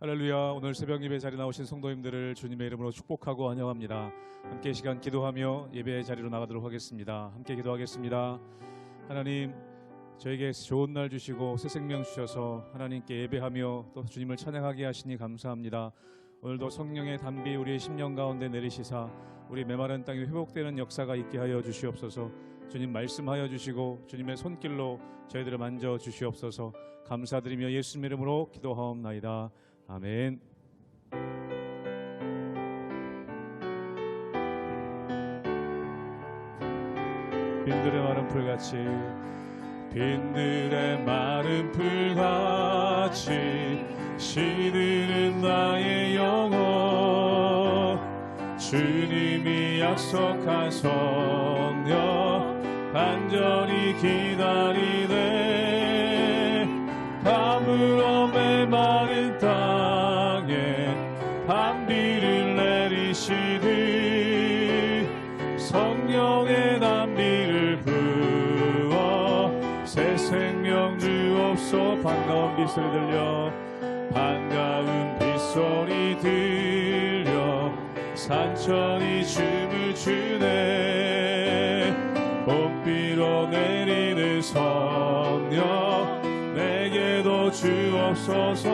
할렐루야. 오늘 새벽 예배 자리에 나오신 성도님들을 주님의 이름으로 축복하고 환영합니다. 함께 시간 기도하며 예배의 자리로 나가도록 하겠습니다. 함께 기도하겠습니다. 하나님, 저에게 좋은 날 주시고 새 생명 주셔서 하나님께 예배하며 또 주님을 찬양하게 하시니 감사합니다. 오늘도 성령의 담비 우리의 심령 가운데 내리시사 우리 메마른 땅이 회복되는 역사가 있게 하여 주시옵소서. 주님 말씀하여 주시고 주님의 손길로 저희들을 만져 주시옵소서. 감사드리며 예수님 이름으로 기도하옵나이다. 아멘. 빈들의 마른 풀같이 빈들의 마른 풀같이 시드는 나의 영혼 주님이 약속한 성령 간절히 기다리네 가물어 메마른 땅에 단비를 내리시듯 성령의 단비를 부어 새 생명 주옵소. 반가운 빗소리 들려 반가운 빗소리 들려 산천이 춤을 추네 봄비로 내리는 성령 내게도 주옵소서.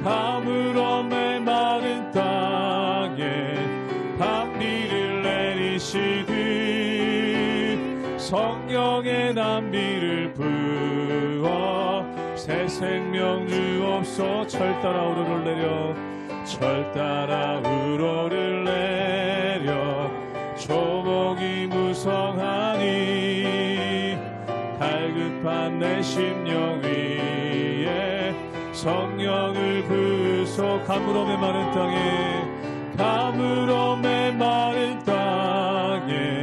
가물어 메마른 땅에 단비를 내리시듯 성령의 단비를 부어 새 생명 주옵소. 철 따라 우러를 내려 철 따라 우러를 내려 조목이 무성하니 갈급한 내 심령 위에 성령을 부소. 가물어 메마른 땅에 가물어 메마른 땅에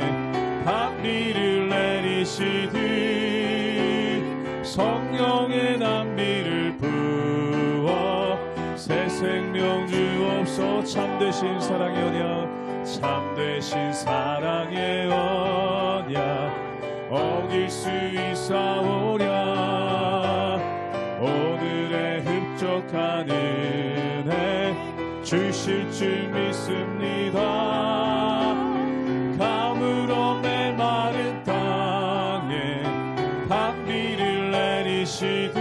단비를 내리시듯 성령의 단비를 부어 새 생명 주옵소. 참되신 사랑의 언약 참되신 사랑의 언약 어길 수 있사오랴 오늘의 흡족한 은혜 주실 줄 믿습니다. 가물어 메마른 땅에 단비를 내리시듯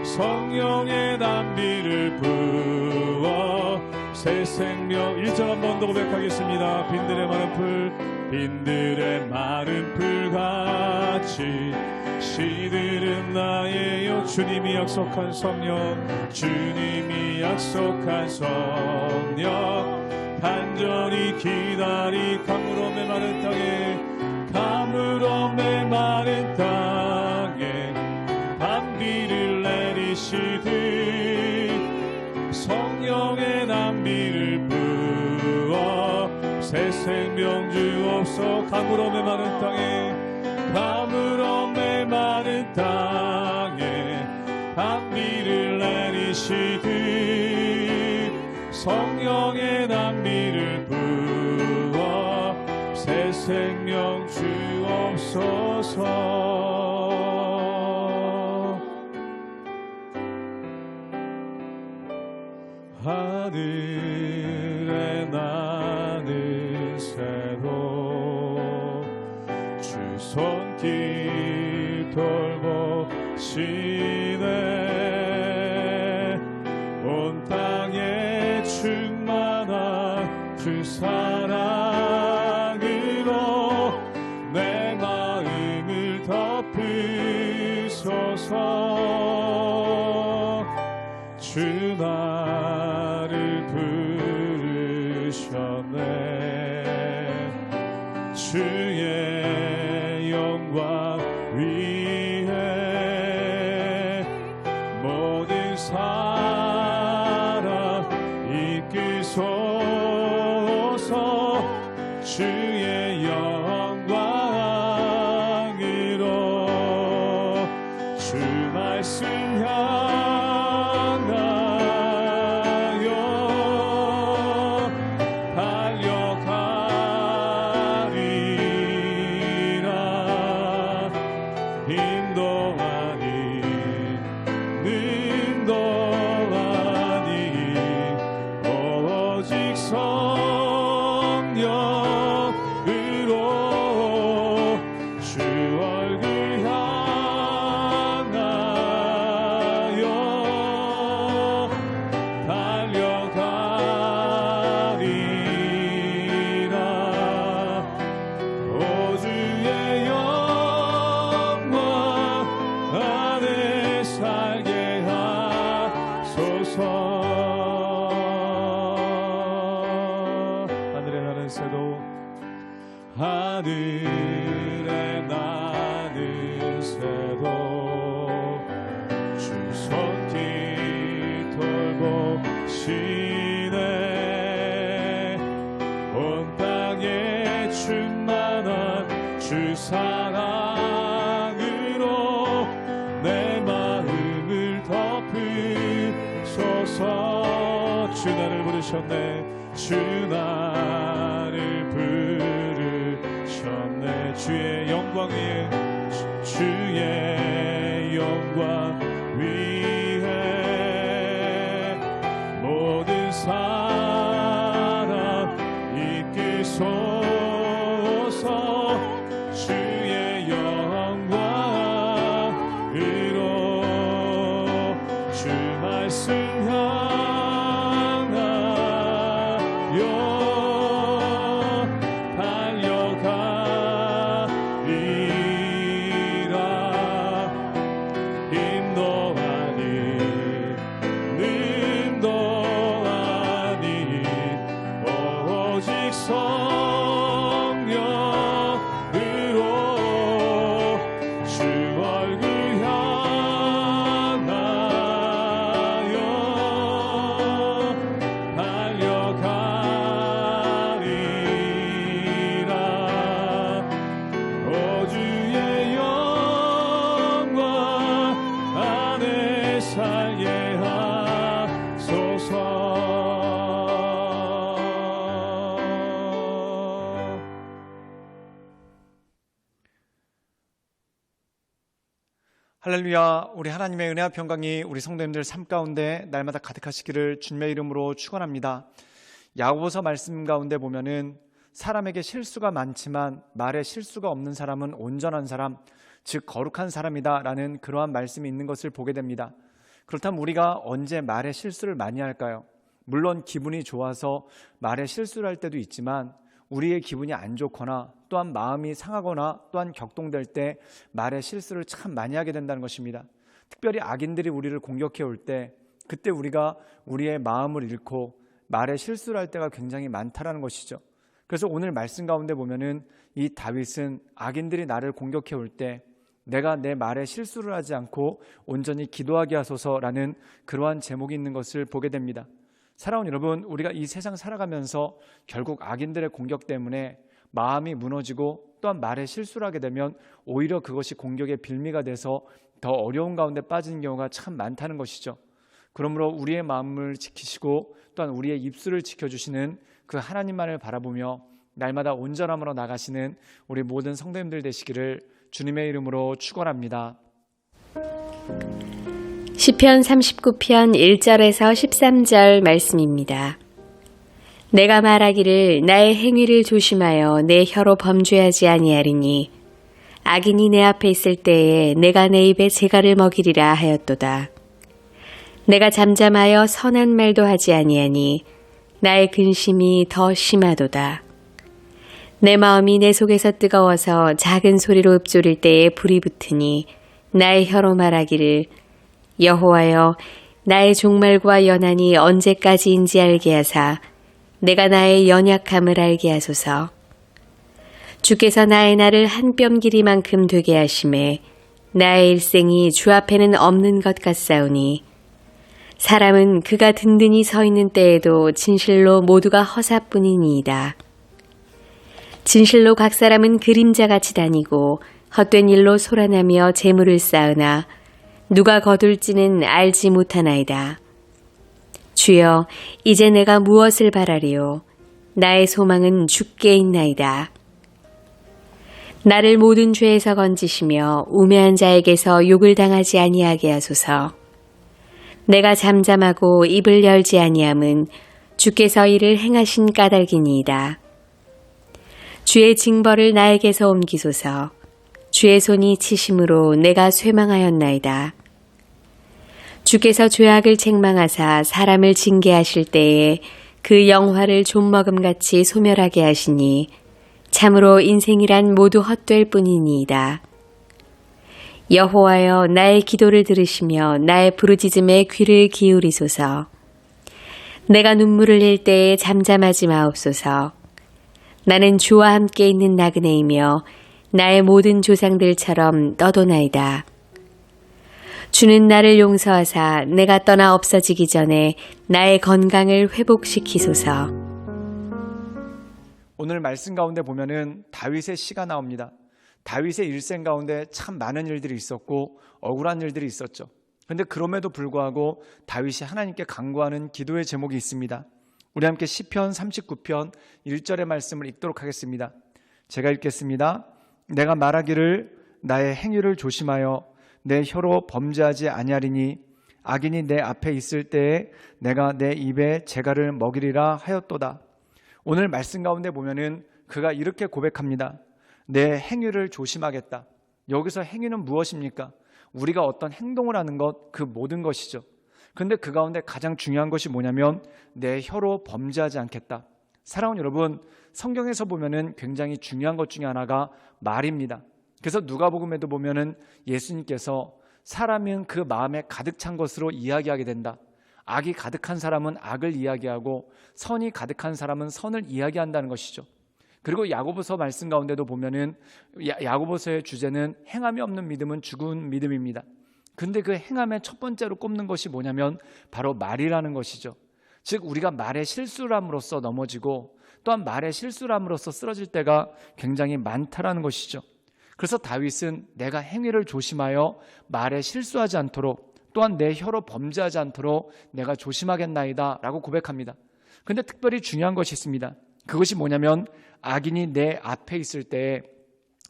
성령의 단비를 부어 새 생명. 1절 한 번 더 고백하겠습니다. 빈들의 마른 풀 빈들의 마른 풀같이 시들은 나의 주님이 약속한 성령 주님이 약속한 성령 간절히 기다리 가물어 메마른 땅에 가물어 메마른 땅에 단비를 내리시듯 성령의 단비를 부어 새 생명 주옵소. 가물어 메마른 땅에 가물어 메마른 땅에 단비를 내리시듯 성령의 단비를 부어 새 생명 주옵소서. 하늘에 나는 새로 주 손길 돌보시네 온 땅에 충만한 주 사랑으로 내 마음을 덮으소서. 주 나를 부르셨네 주의 영광 위에 모든 사랑 이끄소서. 주의 영광으로 주 말씀 향하여 달려가리라 인도하니 늘 하늘에 나는 새도 주 손길 돌보시네. 온 땅에 충만한 주 사랑으로 내 마음을 덮으소서. 주 나를 부르셨네. 주 나를 부르셨네. 주의 영광 위에, 주의 영광 위에 모든 사람 이끄소서. 주의 영광으로 주 말씀 할렐루야. 우리 하나님의 은혜와 평강이 우리 성도님들 삶 가운데 날마다 가득하시기를 주님의 이름으로 축원합니다. 야고보서 말씀 가운데 보면은 사람에게 실수가 많지만 말에 실수가 없는 사람은 온전한 사람, 즉 거룩한 사람이다 라는 그러한 말씀이 있는 것을 보게 됩니다. 그렇다면 우리가 언제 말에 실수를 많이 할까요? 물론 기분이 좋아서 말에 실수를 할 때도 있지만 우리의 기분이 안 좋거나 또한 마음이 상하거나 또한 격동될 때 말에 실수를 참 많이 하게 된다는 것입니다. 특별히 악인들이 우리를 공격해 올 때 그때 우리가 우리의 마음을 잃고 말에 실수를 할 때가 굉장히 많다라는 것이죠. 그래서 오늘 말씀 가운데 보면은 이 다윗은 악인들이 나를 공격해 올 때 내가 내 말에 실수를 하지 않고 온전히 기도하게 하소서라는 그러한 제목이 있는 것을 보게 됩니다. 사랑하는 여러분, 우리가 이 세상 살아가면서 결국 악인들의 공격 때문에 마음이 무너지고 또한 말에 실수를 하게 되면 오히려 그것이 공격의 빌미가 돼서 더 어려운 가운데 빠지는 경우가 참 많다는 것이죠. 그러므로 우리의 마음을 지키시고 또한 우리의 입술을 지켜주시는 그 하나님만을 바라보며 날마다 온전함으로 나가시는 우리 모든 성도님들 되시기를 주님의 이름으로 축원합니다. 시편 39편 1절에서 13절 말씀입니다. 내가 말하기를 나의 행위를 조심하여 내 혀로 범죄하지 아니하리니 악인이 내 앞에 있을 때에 내가 내 입에 재갈을 먹이리라 하였도다. 내가 잠잠하여 선한 말도 하지 아니하니 나의 근심이 더 심하도다. 내 마음이 내 속에서 뜨거워서 작은 소리로 읊조릴 때에 불이 붙으니 나의 혀로 말하기를 여호와여 나의 종말과 연한이 언제까지인지 알게 하사 내가 나의 연약함을 알게 하소서. 주께서 나의 날을 한 뼘 길이만큼 되게 하심에 나의 일생이 주 앞에는 없는 것 같사오니 사람은 그가 든든히 서 있는 때에도 진실로 모두가 허사뿐이니이다. 진실로 각 사람은 그림자같이 다니고 헛된 일로 소란하며 재물을 쌓으나 누가 거둘지는 알지 못하나이다. 주여, 이제 내가 무엇을 바라리요? 나의 소망은 주께 있나이다. 나를 모든 죄에서 건지시며 우매한 자에게서 욕을 당하지 아니하게 하소서. 내가 잠잠하고 입을 열지 아니함은 주께서 이를 행하신 까닭이니이다. 주의 징벌을 나에게서 옮기소서. 주의 손이 치심으로 내가 쇠망하였나이다. 주께서 죄악을 책망하사 사람을 징계하실 때에 그 영화를 좀먹음같이 소멸하게 하시니 참으로 인생이란 모두 헛될 뿐이니이다. 여호와여 나의 기도를 들으시며 나의 부르짖음에 귀를 기울이소서. 내가 눈물을 흘릴 때에 잠잠하지 마옵소서. 나는 주와 함께 있는 나그네이며 나의 모든 조상들처럼 떠도나이다. 주는 나를 용서하사 내가 떠나 없어지기 전에 나의 건강을 회복시키소서. 오늘 말씀 가운데 보면은 다윗의 시가 나옵니다. 다윗의 일생 가운데 참 많은 일들이 있었고 억울한 일들이 있었죠. 그런데 그럼에도 불구하고 다윗이 하나님께 간구하는 기도의 제목이 있습니다. 우리 함께 시편 39편 1절의 말씀을 읽도록 하겠습니다. 제가 읽겠습니다. 내가 말하기를 나의 행위를 조심하여 내 혀로 범죄하지 아니하리니 악인이 내 앞에 있을 때에 내가 내 입에 재갈을 먹이리라 하였도다. 오늘 말씀 가운데 보면은 그가 이렇게 고백합니다. 내 행위를 조심하겠다. 여기서 행위는 무엇입니까? 우리가 어떤 행동을 하는 것, 그 모든 것이죠. 그런데 그 가운데 가장 중요한 것이 뭐냐면 내 혀로 범죄하지 않겠다. 사랑하는 여러분, 성경에서 보면은 굉장히 중요한 것 중에 하나가 말입니다. 그래서 누가복음에도 보면은 예수님께서 사람은 그 마음에 가득 찬 것으로 이야기하게 된다. 악이 가득한 사람은 악을 이야기하고 선이 가득한 사람은 선을 이야기한다는 것이죠. 그리고 야고보서 말씀 가운데도 보면은 야고보서의 주제는 행함이 없는 믿음은 죽은 믿음입니다. 근데 그 행함의 첫 번째로 꼽는 것이 뭐냐면 바로 말이라는 것이죠. 즉 우리가 말의 실수를 함으로써 넘어지고 또한 말의 실수를 함으로써 쓰러질 때가 굉장히 많다라는 것이죠. 그래서 다윗은 내가 행위를 조심하여 말에 실수하지 않도록 또한 내 혀로 범죄하지 않도록 내가 조심하겠나이다 라고 고백합니다. 그런데 특별히 중요한 것이 있습니다. 그것이 뭐냐면 악인이 내 앞에 있을 때에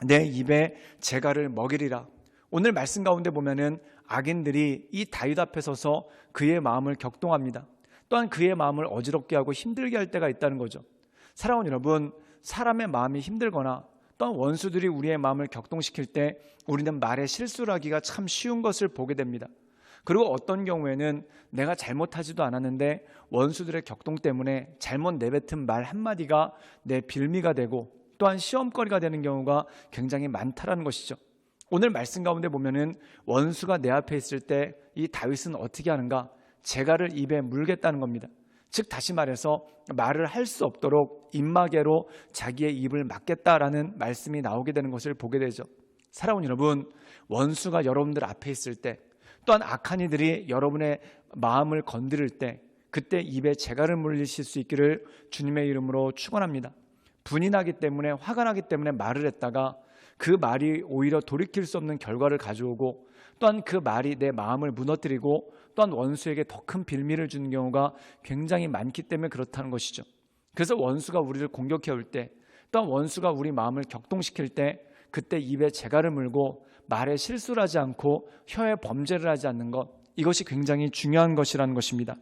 내 입에 재갈을 먹이리라. 오늘 말씀 가운데 보면은 악인들이 이 다윗 앞에 서서 그의 마음을 격동합니다. 또한 그의 마음을 어지럽게 하고 힘들게 할 때가 있다는 거죠. 사랑하는 여러분, 사람의 마음이 힘들거나 또한 원수들이 우리의 마음을 격동시킬 때 우리는 말에 실수를 하기가 참 쉬운 것을 보게 됩니다. 그리고 어떤 경우에는 내가 잘못하지도 않았는데 원수들의 격동 때문에 잘못 내뱉은 말 한마디가 내 빌미가 되고 또한 시험거리가 되는 경우가 굉장히 많다라는 것이죠. 오늘 말씀 가운데 보면은 원수가 내 앞에 있을 때 이 다윗은 어떻게 하는가? 재갈을 입에 물겠다는 겁니다. 즉 다시 말해서 말을 할 수 없도록 입마개로 자기의 입을 막겠다라는 말씀이 나오게 되는 것을 보게 되죠. 사랑하는 여러분, 원수가 여러분들 앞에 있을 때 또한 악한 이들이 여러분의 마음을 건드릴 때 그때 입에 재갈을 물리실 수 있기를 주님의 이름으로 축원합니다. 분이 나기 때문에 화가 나기 때문에 말을 했다가 그 말이 오히려 돌이킬 수 없는 결과를 가져오고 또한 그 말이 내 마음을 무너뜨리고 또한 원수에게 더 큰 빌미를 주는 경우가 굉장히 많기 때문에 그렇다는 것이죠. 그래서 원수가 우리를 공격해 올 때 또한 원수가 우리 마음을 격동시킬 때 그때 입에 재갈을 물고 말에 실수를 하지 않고 혀에 범죄를 하지 않는 것, 이것이 굉장히 중요한 것이라는 것입니다.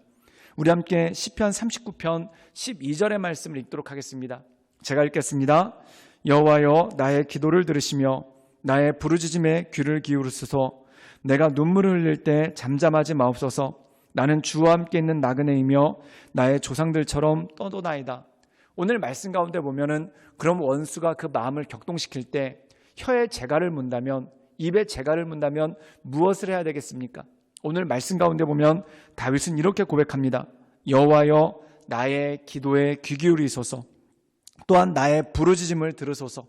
우리 함께 시편 39편 12절의 말씀을 읽도록 하겠습니다. 제가 읽겠습니다. 여호와여 나의 기도를 들으시며 나의 부르짖음에 귀를 기울이소서. 내가 눈물을 흘릴 때 잠잠하지 마옵소서. 나는 주와 함께 있는 나그네이며 나의 조상들처럼 떠도나이다. 오늘 말씀 가운데 보면은 그럼 원수가 그 마음을 격동시킬 때 혀에 재갈을 문다면 입에 재갈을 문다면 무엇을 해야 되겠습니까? 오늘 말씀 가운데 보면 다윗은 이렇게 고백합니다. 여호와여 나의 기도에 귀 기울이소서. 또한 나의 부르짖음을 들으소서.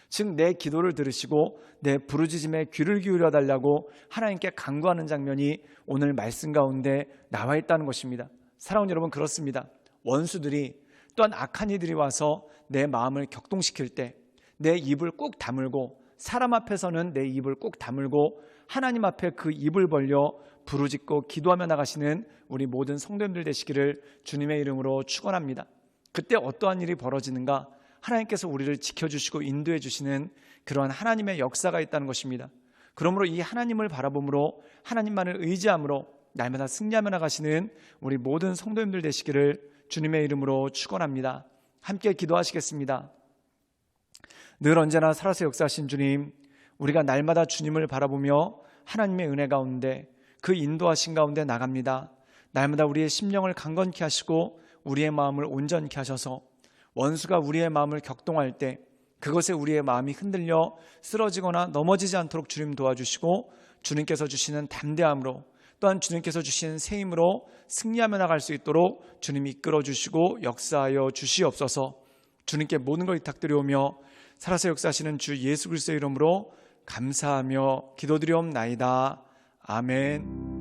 즉 내 기도를 들으시고 내 부르짖음에 귀를 기울여 달라고 하나님께 간구하는 장면이 오늘 말씀 가운데 나와 있다는 것입니다. 사랑하는 여러분, 그렇습니다. 원수들이 또한 악한 이들이 와서 내 마음을 격동시킬 때 내 입을 꾹 다물고 사람 앞에서는 내 입을 꾹 다물고 하나님 앞에 그 입을 벌려 부르짖고 기도하며 나가시는 우리 모든 성도님들 되시기를 주님의 이름으로 축원합니다. 그때 어떠한 일이 벌어지는가? 하나님께서 우리를 지켜주시고 인도해 주시는 그러한 하나님의 역사가 있다는 것입니다. 그러므로 이 하나님을 바라봄으로 하나님만을 의지함으로 날마다 승리하며 나가시는 우리 모든 성도님들 되시기를 주님의 이름으로 축원합니다. 함께 기도하시겠습니다. 늘 언제나 살아서 역사하신 주님, 우리가 날마다 주님을 바라보며 하나님의 은혜 가운데 그 인도하신 가운데 나갑니다. 날마다 우리의 심령을 강건케 하시고 우리의 마음을 온전케 하셔서 원수가 우리의 마음을 격동할 때 그것에 우리의 마음이 흔들려 쓰러지거나 넘어지지 않도록 주님 도와주시고 주님께서 주시는 담대함으로 또한 주님께서 주시는 새 힘으로 승리하며 나갈 수 있도록 주님이 이끌어 주시고 역사하여 주시옵소서. 주님께 모든 걸 부탁드려오며 살아서 역사하시는 주 예수 그리스도의 이름으로 감사하며 기도드리옵나이다. 아멘.